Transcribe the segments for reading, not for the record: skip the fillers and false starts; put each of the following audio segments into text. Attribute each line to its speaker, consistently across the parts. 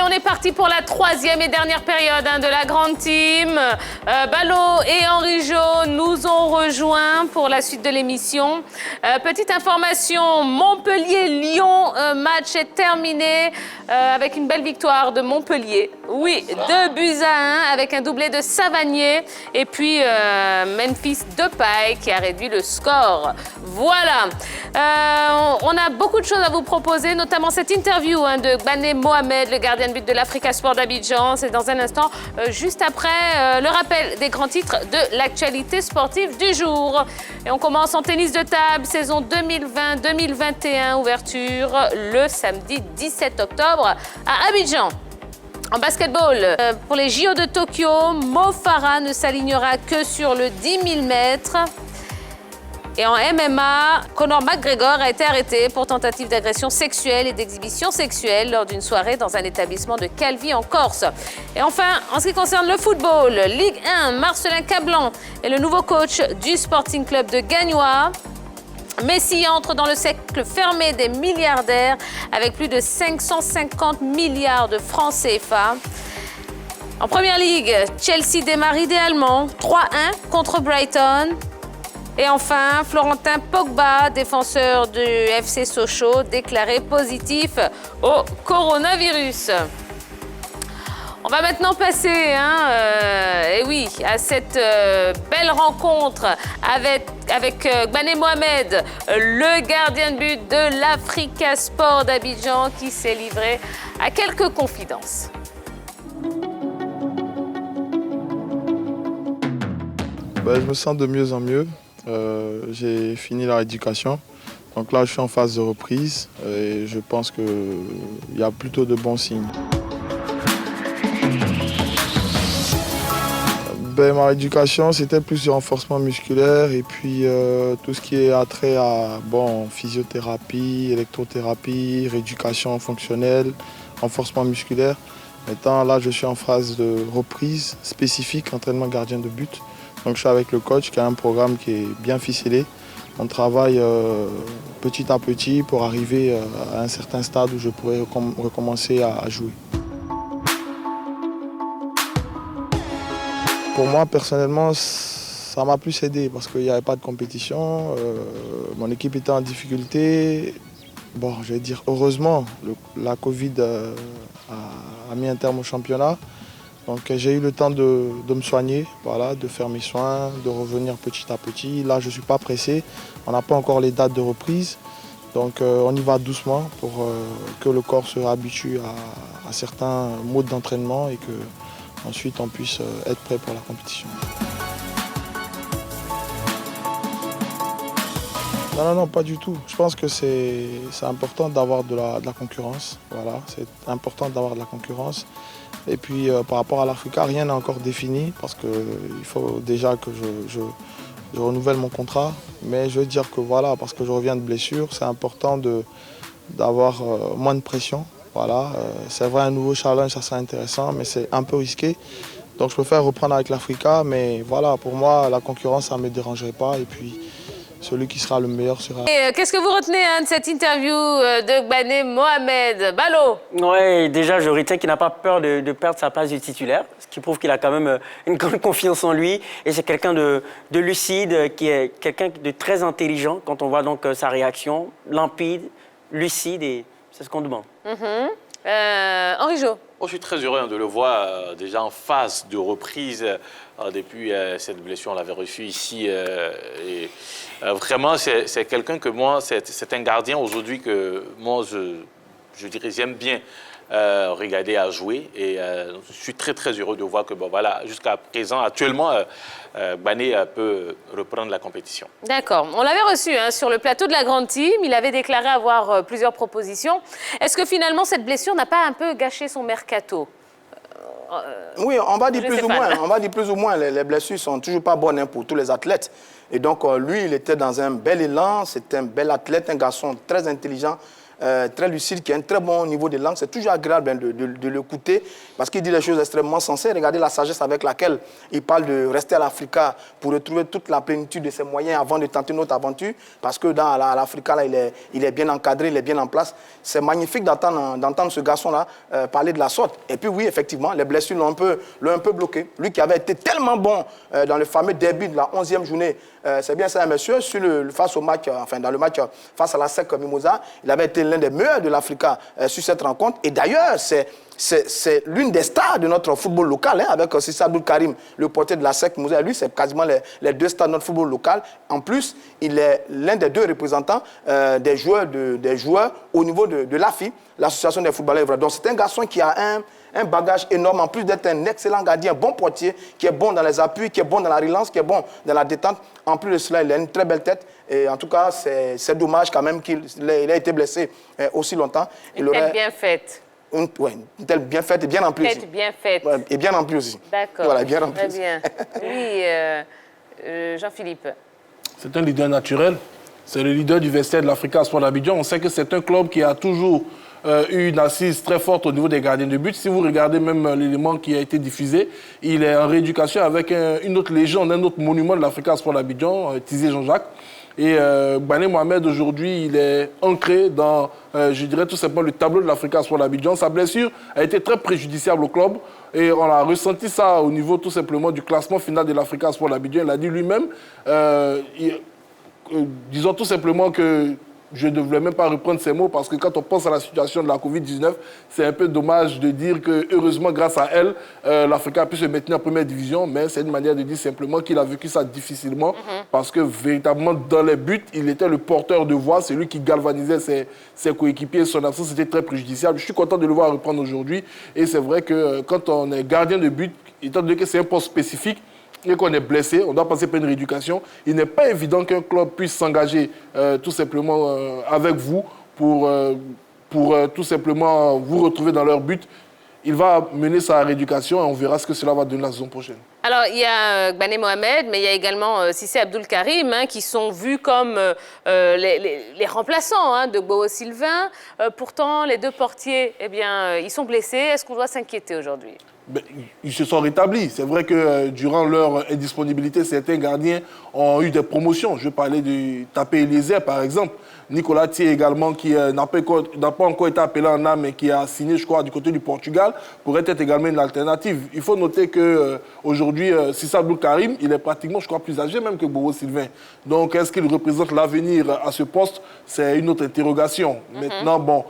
Speaker 1: on est parti pour la troisième et dernière période de la grande team. Ballot et Henri Jo nous ont rejoints pour la suite de l'émission. Petite information, Montpellier-Lyon, match est terminé avec une belle victoire de Montpellier. Oui, 2-1 avec un doublé de Savanier et puis Memphis Depay qui a réduit le score. Voilà, on a beaucoup de choses à vous proposer, notamment cette interview de Gbane Mohamed, le gardien de but de l'Africa Sport d'Abidjan. C'est dans un instant, juste après le rappel des grands titres de l'actualité sportive du jour. Et on commence en tennis de table, saison 2020-2021, ouverture le samedi 17 octobre à Abidjan. En basketball, pour les JO de Tokyo, Mo Farah ne s'alignera que sur le 10 000 mètres. Et en MMA, Conor McGregor a été arrêté pour tentative d'agression sexuelle et d'exhibition sexuelle lors d'une soirée dans un établissement de Calvi en Corse. Et enfin, en ce qui concerne le football, Ligue 1, Marcelin Cablan est le nouveau coach du Sporting Club de Gagnois. Messi entre dans le cercle fermé des milliardaires avec plus de 550 milliards de francs CFA. En Première Ligue, Chelsea démarre idéalement 3-1 contre Brighton. Et enfin, Florentin Pogba, défenseur du FC Sochaux, déclaré positif au coronavirus. On va maintenant passer à cette belle rencontre avec Gbane Mohamed, le gardien de but de l'Africa Sport d'Abidjan, qui s'est livré à quelques confidences.
Speaker 2: Je me sens de mieux en mieux. J'ai fini la rééducation. Donc là, je suis en phase de reprise et je pense qu'il y a plutôt de bons signes. Ma rééducation, c'était plus du renforcement musculaire et puis tout ce qui est attrait à physiothérapie, électrothérapie, rééducation fonctionnelle, renforcement musculaire. Maintenant, là, je suis en phase de reprise spécifique, entraînement gardien de but. Donc je suis avec le coach qui a un programme qui est bien ficelé. On travaille petit à petit pour arriver à un certain stade où je pourrais recommencer à jouer. Pour moi, personnellement, ça m'a plus aidé parce qu'il n'y avait pas de compétition. Mon équipe était en difficulté. Je vais dire heureusement, la Covid a mis un terme au championnat. Donc j'ai eu le temps de me soigner, de faire mes soins, de revenir petit à petit. Là, je ne suis pas pressé. On n'a pas encore les dates de reprise. Donc on y va doucement pour que le corps se habitue à certains modes d'entraînement et qu'ensuite on puisse être prêt pour la compétition. Non, pas du tout. Je pense que c'est important d'avoir de la concurrence. Voilà, c'est important d'avoir de la concurrence. Et puis par rapport à l'Africa, rien n'est encore défini parce qu'il faut déjà que je renouvelle mon contrat. Mais je veux dire que parce que je reviens de blessure, c'est important d'avoir moins de pression. C'est vrai, un nouveau challenge, ça serait intéressant, mais c'est un peu risqué. Donc je préfère reprendre avec l'Africa, mais pour moi, la concurrence, ça ne me dérangerait pas. Et puis, celui qui sera le meilleur sera...
Speaker 1: Et qu'est-ce que vous retenez de cette interview de Gbane Mohamed? Ballot?
Speaker 3: Oui, déjà, je retiens qu'il n'a pas peur de perdre sa place de titulaire, ce qui prouve qu'il a quand même une grande confiance en lui. Et c'est quelqu'un de lucide, qui est quelqu'un de très intelligent quand on voit donc sa réaction, limpide, lucide, et c'est ce qu'on demande.
Speaker 1: Henri Jo?
Speaker 4: Je suis très heureux de le voir déjà en phase de reprise depuis cette blessure. On l'avait reçu ici. Vraiment, c'est quelqu'un que moi, c'est un gardien aujourd'hui que moi, je dirais, j'aime bien regarder à jouer. Et je suis très, très heureux de voir que, jusqu'à présent, actuellement, Gbane peut reprendre la compétition.
Speaker 1: D'accord. On l'avait reçu sur le plateau de la grande team. Il avait déclaré avoir plusieurs propositions. Est-ce que finalement, cette blessure n'a pas un peu gâché son mercato?
Speaker 5: Oui, on va dire plus ou moins. On va dire plus ou moins. Les blessures sont toujours pas bonnes pour tous les athlètes. Et donc, lui, il était dans un bel élan. C'était un bel athlète, un garçon très intelligent, très lucide, qui a un très bon niveau de langue. C'est toujours agréable de l'écouter parce qu'il dit des choses extrêmement sensées. Regardez la sagesse avec laquelle il parle de rester à l'Africa pour retrouver toute la plénitude de ses moyens avant de tenter notre aventure. Parce que dans l'Africa, il est bien encadré, il est bien en place. C'est magnifique d'entendre ce garçon-là parler de la sorte. Et puis oui, effectivement, les blessures l'ont un peu bloqué. Lui qui avait été tellement bon dans le fameux derby de la 11e journée, c'est bien ça, monsieur, dans le match face à la SEC Mimosa, il avait été l'un des meilleurs de l'Africa sur cette rencontre. Et d'ailleurs, c'est l'une des stars de notre football local, hein, avec Sissa Abdul Karim, le portier de la SEC Mimosa. Lui, c'est quasiment les deux stars de notre football local. En plus, il est l'un des deux représentants des joueurs au niveau de l'AFI, l'Association des footballeurs. Donc, c'est un garçon qui a un bagage énorme, en plus d'être un excellent gardien, un bon portier, qui est bon dans les appuis, qui est bon dans la relance, qui est bon dans la détente. En plus de cela, il a une très belle tête. Et en tout cas, c'est dommage quand même qu'il ait été blessé aussi longtemps.
Speaker 1: Une tête bien faite.
Speaker 5: Une tête bien faite et bien remplie aussi.
Speaker 1: Une tête bien faite.
Speaker 5: Ouais, et bien remplie aussi.
Speaker 1: D'accord.
Speaker 5: Voilà, bien remplie.
Speaker 1: Très bien. Oui, Jean-Philippe.
Speaker 6: C'est un leader naturel. C'est le leader du vestiaire de l'Africa Sport d'Abidjan. On sait que c'est un club qui a toujours eu une assise très forte au niveau des gardiens de but. Si vous regardez même l'élément qui a été diffusé, il est en rééducation avec une autre légende, un autre monument de l'Africa Sport d'Abidjan, Tizier Jean-Jacques. Et Bané Mohamed, aujourd'hui, il est ancré dans, je dirais tout simplement, le tableau de l'Africa Sport d'Abidjan. Sa blessure a été très préjudiciable au club. Et on a ressenti ça au niveau tout simplement du classement final de l'Africa Sport d'Abidjan. Il a dit lui-même, disons tout simplement que je ne devrais même pas reprendre ces mots parce que quand on pense à la situation de la Covid-19, c'est un peu dommage de dire que, heureusement, grâce à elle, l'Africa a pu se maintenir en première division, mais c'est une manière de dire simplement qu'il a vécu ça difficilement parce que, véritablement, dans les buts, il était le porteur de voix, c'est lui qui galvanisait ses coéquipiers. Son absence était très préjudiciable. Je suis content de le voir reprendre aujourd'hui et c'est vrai que quand on est gardien de but, étant donné que c'est un poste spécifique, et qu'on est blessé, on doit passer par une rééducation. Il n'est pas évident qu'un club puisse s'engager tout simplement avec vous pour tout simplement vous retrouver dans leur but. Il va mener sa rééducation et on verra ce que cela va donner la saison prochaine.
Speaker 1: Alors, il y a Bané Mohamed, mais il y a également Sissé Abdul Karim, qui sont vus comme les remplaçants de Bobo Sylvain. Pourtant, les deux portiers, eh bien, ils sont blessés. Est-ce qu'on doit s'inquiéter aujourd'hui ?
Speaker 6: Ils se sont rétablis. C'est vrai que durant leur indisponibilité, certains gardiens ont eu des promotions. Je parlais de Tapé Eliezer, par exemple. Nicolas Thier également, qui n'a pas encore été appelé en âme, mais qui a signé, je crois, du côté du Portugal, pourrait être également une alternative. Il faut noter qu'aujourd'hui, Sissa Abdul Karim, il est pratiquement, je crois, plus âgé même que Bobo Sylvain. Donc, est-ce qu'il représente l'avenir à ce poste? C'est une autre interrogation. Maintenant, bon,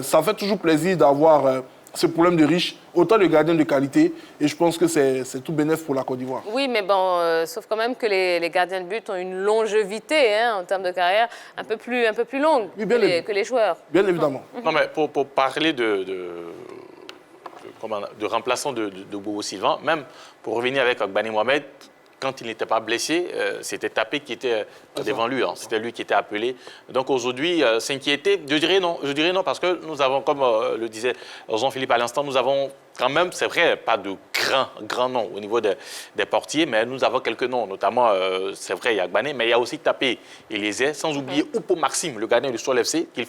Speaker 6: ça fait toujours plaisir d'avoir ce problème de riches, autant de gardiens de qualité, et je pense que c'est tout bénéfique pour la Côte d'Ivoire.
Speaker 1: Oui, mais bon, sauf quand même que les gardiens de but ont une longévité en termes de carrière un peu plus longue que les joueurs.
Speaker 6: Bien évidemment.
Speaker 4: Non, mais pour parler de remplaçant de Bobo Sylvain, même pour revenir avec Bané Mohamed, quand il n'était pas blessé, c'était Tapé qui était devant lui. C'était lui qui était appelé. Donc aujourd'hui, s'inquiéter, je dirais non, parce que nous avons, comme le disait Jean-Philippe à l'instant, nous avons quand même, c'est vrai, pas de grands noms au niveau des portiers, mais nous avons quelques noms, notamment, c'est vrai, il y a Bané, mais il y a aussi Tapé Eliezer, sans oublier Oupo Maxime, le gardien du Sol FC, qu'il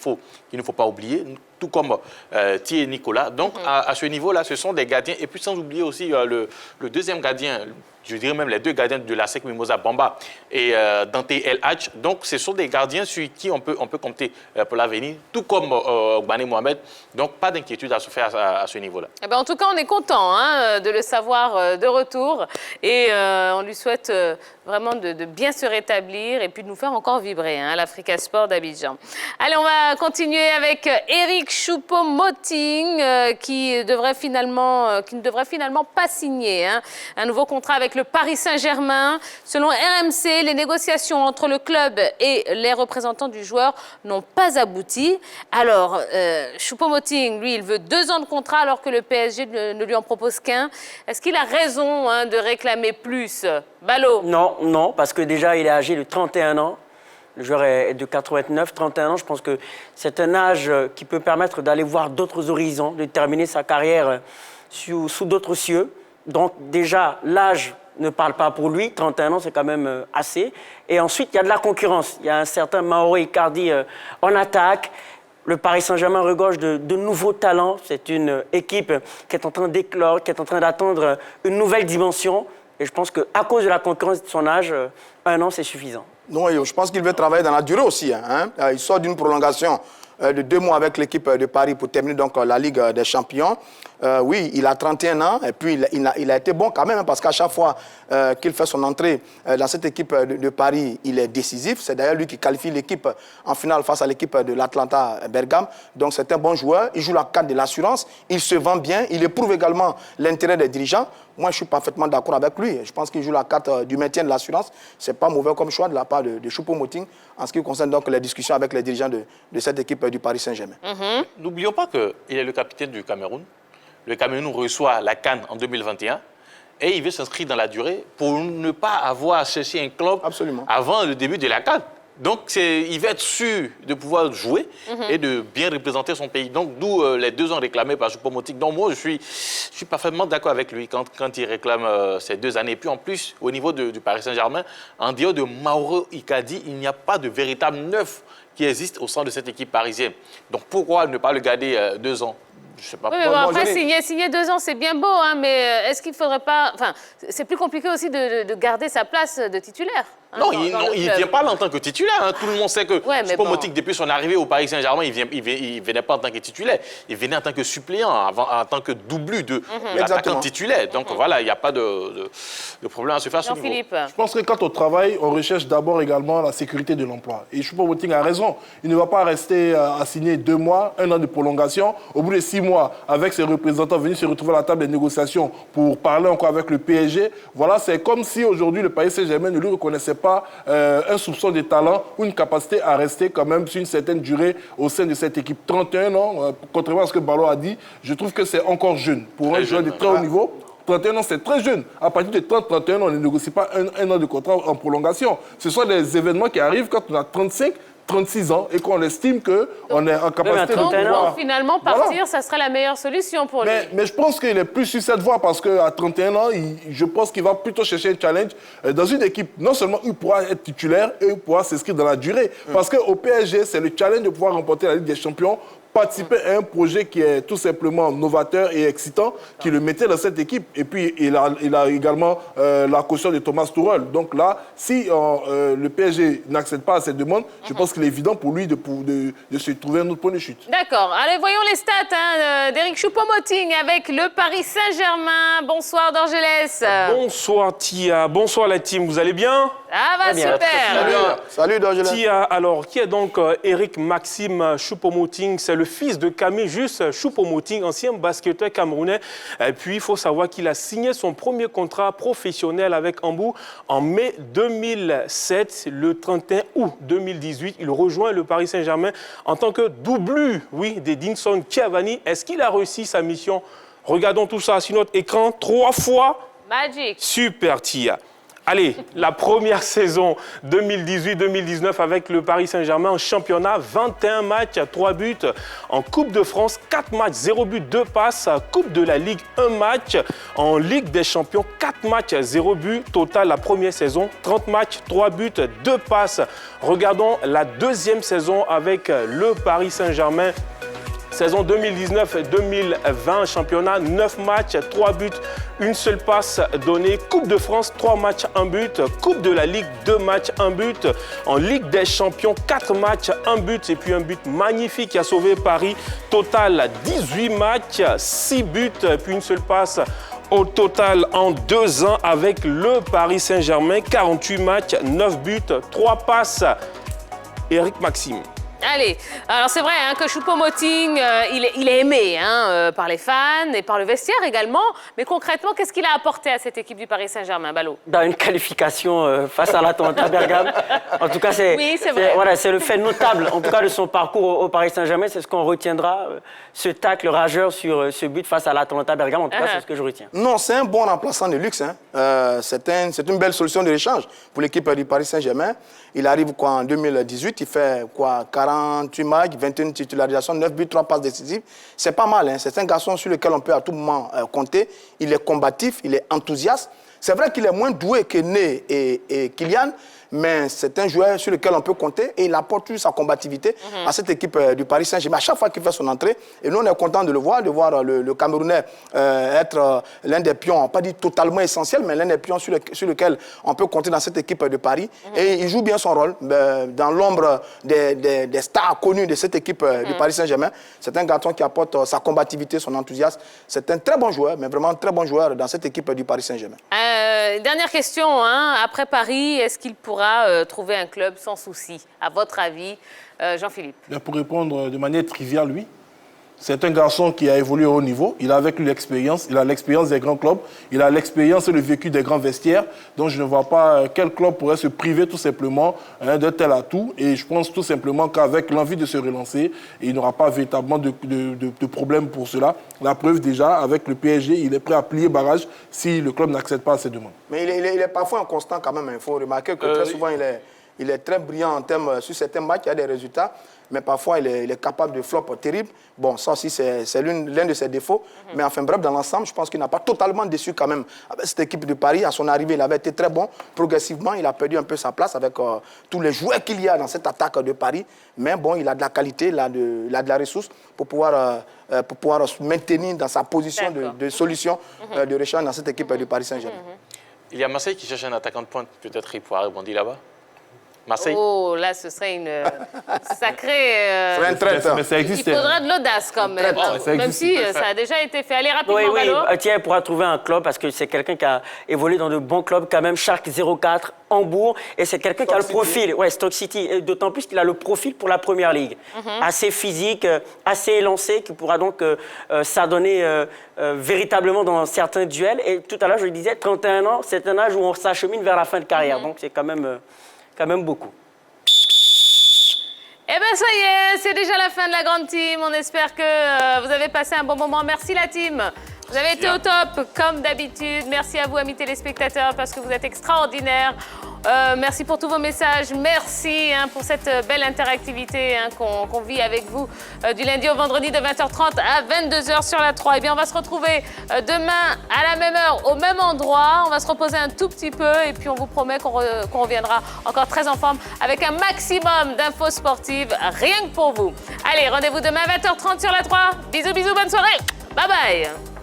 Speaker 4: ne faut pas oublier, tout comme Thier et Nicolas. Donc à ce niveau-là, ce sont des gardiens, et puis sans oublier aussi le deuxième gardien, je dirais même les deux gardiens de la SEC Mimosa Bamba et Dante El Hadj. Donc, ce sont des gardiens sur qui on peut compter pour l'avenir, tout comme Bané Mohamed. Donc, pas d'inquiétude à se faire à ce niveau-là.
Speaker 1: Eh ben, en tout cas, on est content de le savoir de retour et on lui souhaite vraiment de bien se rétablir et puis de nous faire encore vibrer l'Africa Sport d'Abidjan. Allez, on va continuer avec Eric Choupo-Moting qui ne devrait finalement pas signer un nouveau contrat avec le Paris Saint-Germain. Selon RMC, les négociations entre le club et les représentants du joueur n'ont pas abouti. Alors, Choupo-Moting, lui, il veut 2 ans de contrat alors que le PSG ne lui en propose qu'un. Est-ce qu'il a raison de réclamer plus? Ballot?
Speaker 3: Non, parce que déjà, il est âgé de 31 ans. Le joueur est de 89, 31 ans. Je pense que c'est un âge qui peut permettre d'aller voir d'autres horizons, de terminer sa carrière sous d'autres cieux. Donc déjà, l'âge ne parle pas pour lui. 31 ans, c'est quand même assez. Et ensuite, il y a de la concurrence. Il y a un certain Mauro Icardi en attaque. le Paris Saint-Germain regorge de nouveaux talents. C'est une équipe qui est en train d'éclore, qui est en train d'attendre une nouvelle dimension. Et je pense qu'à cause de la concurrence de son âge, 1 an, c'est suffisant.
Speaker 5: Non, je pense qu'il veut travailler dans la durée aussi. Hein. Il sort d'une prolongation de 2 mois avec l'équipe de Paris pour terminer donc la Ligue des Champions. Oui, il a 31 ans et puis il a été bon quand même, hein, parce qu'à chaque fois qu'il fait son entrée dans cette équipe de Paris, il est décisif. C'est d'ailleurs lui qui qualifie l'équipe en finale face à l'équipe de l'Atlanta Bergame. Donc c'est un bon joueur, il joue la carte de l'assurance, il se vend bien, il éprouve également l'intérêt des dirigeants. Moi, je suis parfaitement d'accord avec lui. Je pense qu'il joue la carte du maintien de l'assurance. Ce n'est pas mauvais comme choix de la part de Choupo-Moting en ce qui concerne donc les discussions avec les dirigeants de cette équipe du Paris Saint-Germain.
Speaker 4: N'oublions pas qu'il est le capitaine du Cameroun. Le Cameroun reçoit la CAN en 2021 et il veut s'inscrire dans la durée pour ne pas avoir à chercher un club avant le début de la CAN. Donc, il va être sûr de pouvoir jouer et de bien représenter son pays. Donc, d'où les 2 ans réclamés par Choupo-Moting. Donc, moi, je suis parfaitement d'accord avec lui quand il réclame ces 2 années. Et puis, en plus, au niveau du Paris Saint-Germain, en dehors de Mauro Icardi, il n'y a pas de véritable neuf qui existe au sein de cette équipe parisienne. Donc, pourquoi ne pas le garder 2 ans? Je sais pas.
Speaker 1: Oui, mais bon, après, signer 2 ans, c'est bien beau, hein, mais est-ce qu'il ne faudrait pas... Enfin, c'est plus compliqué aussi de garder sa place de titulaire. Hein,
Speaker 4: non, il ne vient pas là en tant que titulaire. Hein. Tout le monde sait que Choupo-Moting, depuis son arrivée au Paris Saint-Germain, il ne venait pas en tant que titulaire. Il venait en tant que suppléant, en tant que double de l'attaquant titulaire. Donc voilà, il n'y a pas de problème à se faire sur ce niveau.
Speaker 6: Je pense que quand on travaille, on recherche d'abord également la sécurité de l'emploi. Et Choupo-Moting a raison. Il ne va pas rester à signer 2 mois, 1 an de prolongation. Au bout de 6 mois, avec ses représentants venus se retrouver à la table des négociations pour parler encore avec le PSG. Voilà, c'est comme si aujourd'hui le Paris Saint-Germain ne lui reconnaissait pas un soupçon de talent ou une capacité à rester quand même sur une certaine durée au sein de cette équipe. 31 ans, contrairement à ce que Ballot a dit, je trouve que c'est encore jeune. Pour un joueur de très haut niveau, 31 ans, c'est très jeune. À partir de 30-31 ans, on ne négocie pas un an de contrat en prolongation. Ce sont des événements qui arrivent quand on a 36 ans et qu'on estime qu'on est en capacité de pouvoir...
Speaker 1: finalement, partir, ça serait la meilleure solution pour lui.
Speaker 6: Mais je pense qu'il est plus sur cette voie parce qu'à 31 ans, je pense qu'il va plutôt chercher un challenge dans une équipe. Non seulement il pourra être titulaire, et il pourra s'inscrire dans la durée. Parce qu'au PSG, c'est le challenge de pouvoir remporter la Ligue des Champions, participer à un projet qui est tout simplement novateur et excitant, qui le mettait dans cette équipe. Et puis, il a également la caution de Thomas Tuchel. Donc là, si le PSG n'accède pas à cette demande, je pense qu'il est évident pour lui de se trouver un autre point de chute.
Speaker 1: D'accord. Allez, voyons les stats d'Éric Choupo-Moting avec le Paris Saint-Germain. Bonsoir, Dorgelès.
Speaker 7: Bonsoir, Tia. Bonsoir, la team. Vous allez bien?
Speaker 1: Ah bah super.
Speaker 5: Salut, Dorgelès.
Speaker 7: Tia, alors, qui est donc Éric Maxime Choupo-Moting? C'est le fils de Camille Juste Choupo-Moting, ancien basketteur camerounais. Et puis, il faut savoir qu'il a signé son premier contrat professionnel avec Hambourg en mai 2007. Le 31 août 2018, il rejoint le Paris Saint-Germain en tant que doublure, d'Edinson Cavani. Est-ce qu'il a réussi sa mission? Regardons tout ça sur notre écran 3 fois.
Speaker 1: Magic.
Speaker 7: Super, Tia. Allez, la première saison 2018-2019 avec le Paris Saint-Germain en championnat, 21 matchs, 3 buts. En Coupe de France, 4 matchs, 0 but, 2 passes. Coupe de la Ligue, 1 match. En Ligue des Champions, 4 matchs, 0 but. Total, la première saison, 30 matchs, 3 buts, 2 passes. Regardons la deuxième saison avec le Paris Saint-Germain. Saison 2019-2020, championnat, 9 matchs, 3 buts, 1 seule passe donnée. Coupe de France, 3 matchs, 1 but. Coupe de la Ligue, 2 matchs, 1 but. En Ligue des Champions, 4 matchs, 1 but. Et puis un but magnifique qui a sauvé Paris. Total, 18 matchs, 6 buts, puis 1 seule passe. Au total, en 2 ans, avec le Paris Saint-Germain, 48 matchs, 9 buts, 3 passes. Éric Maxime.
Speaker 1: Allez, alors c'est vrai que Choupo-Moting, il est aimé par les fans et par le vestiaire également. Mais concrètement, qu'est-ce qu'il a apporté à cette équipe du Paris Saint-Germain, Ballot?
Speaker 3: Dans une qualification face à l'Atalanta Bergame. En tout cas, c'est le fait notable en tout cas, de son parcours au Paris Saint-Germain. C'est ce qu'on retiendra, ce tacle rageur sur ce but face à l'Atalanta Bergame. En tout cas, c'est ce que je retiens.
Speaker 5: Non, c'est un bon remplaçant de luxe. C'est une belle solution de rechange pour l'équipe du Paris Saint-Germain. Il arrive en 2018, il fait 48 matchs, 21 titularisations, 9 buts, 3 passes décisives. C'est pas mal. C'est un garçon sur lequel on peut à tout moment compter. Il est combatif, il est enthousiaste. C'est vrai qu'il est moins doué que Né et Kylian, mais c'est un joueur sur lequel on peut compter et il apporte toute sa combativité à cette équipe du Paris Saint-Germain. À chaque fois qu'il fait son entrée, et nous on est content de le voir le Camerounais être l'un des pions, pas dit totalement essentiel, mais l'un des pions sur lequel on peut compter dans cette équipe de Paris. Et il joue bien son rôle dans l'ombre des stars connus de cette équipe du Paris Saint-Germain. C'est un garçon qui apporte sa combativité, son enthousiasme. C'est un très bon joueur, mais vraiment un très bon joueur dans cette équipe du Paris Saint-Germain.
Speaker 1: Dernière question, après Paris, est-ce qu'il pourra trouver un club sans souci, à votre avis, Jean-Philippe?
Speaker 6: Pour répondre de manière triviale, oui. C'est un garçon qui a évolué au haut niveau. Il a avec lui l'expérience. Il a l'expérience des grands clubs. Il a l'expérience et le vécu des grands vestiaires. Donc, je ne vois pas quel club pourrait se priver tout simplement d'un tel atout. Et je pense tout simplement qu'avec l'envie de se relancer, il n'aura pas véritablement de problème pour cela. La preuve, déjà, avec le PSG, il est prêt à plier barrage si le club n'accède pas à ses demandes.
Speaker 5: Mais il est parfois inconstant quand même. Il faut remarquer que très souvent, il est très brillant en termes, sur certains matchs, il y a des résultats, mais parfois il est capable de flop terribles. Bon, ça aussi, c'est l'un de ses défauts. Mais enfin, bref, dans l'ensemble, je pense qu'il n'a pas totalement déçu quand même. Avec cette équipe de Paris, à son arrivée, il avait été très bon. Progressivement, il a perdu un peu sa place avec tous les joueurs qu'il y a dans cette attaque de Paris. Mais bon, il a de la qualité, il a de la ressource pour pouvoir se maintenir dans sa position de solution de rechange dans cette équipe de Paris Saint-Germain.
Speaker 4: Il y a Marseille qui cherche un attaquant de pointe. Peut-être il pourra rebondir là-bas. Marseille.
Speaker 1: Oh, là, ce serait une sacrée...
Speaker 6: Mais ça existe.
Speaker 1: Il faudra de l'audace quand même. Même si ça a déjà été fait. Allez, rapidement, Valo.
Speaker 3: Thiers pourra trouver un club parce que c'est quelqu'un qui a évolué dans de bons clubs, quand même, Schalke 04, Hambourg. Et c'est quelqu'un qui a le profil. Ouais, Stoke City. D'autant plus qu'il a le profil pour la Première Ligue. Assez physique, assez élancé, qui pourra donc s'adonner véritablement dans certains duels. Et tout à l'heure, je le disais, 31 ans, c'est un âge où on s'achemine vers la fin de carrière. Donc c'est quand même beaucoup.
Speaker 1: Eh bien, ça y est, c'est déjà la fin de la grande team. On espère que vous avez passé un bon moment. Merci la team. Vous avez été au top, comme d'habitude. Merci à vous, amis téléspectateurs, parce que vous êtes extraordinaires. Merci pour tous vos messages. Merci pour cette belle interactivité qu'on vit avec vous du lundi au vendredi de 20h30 à 22h sur la 3. Eh bien, on va se retrouver demain à la même heure, au même endroit. On va se reposer un tout petit peu et puis on vous promet qu'on reviendra encore très en forme avec un maximum d'infos sportives, rien que pour vous. Allez, rendez-vous demain à 20h30 sur la 3. Bisous, bisous, bonne soirée. Bye bye.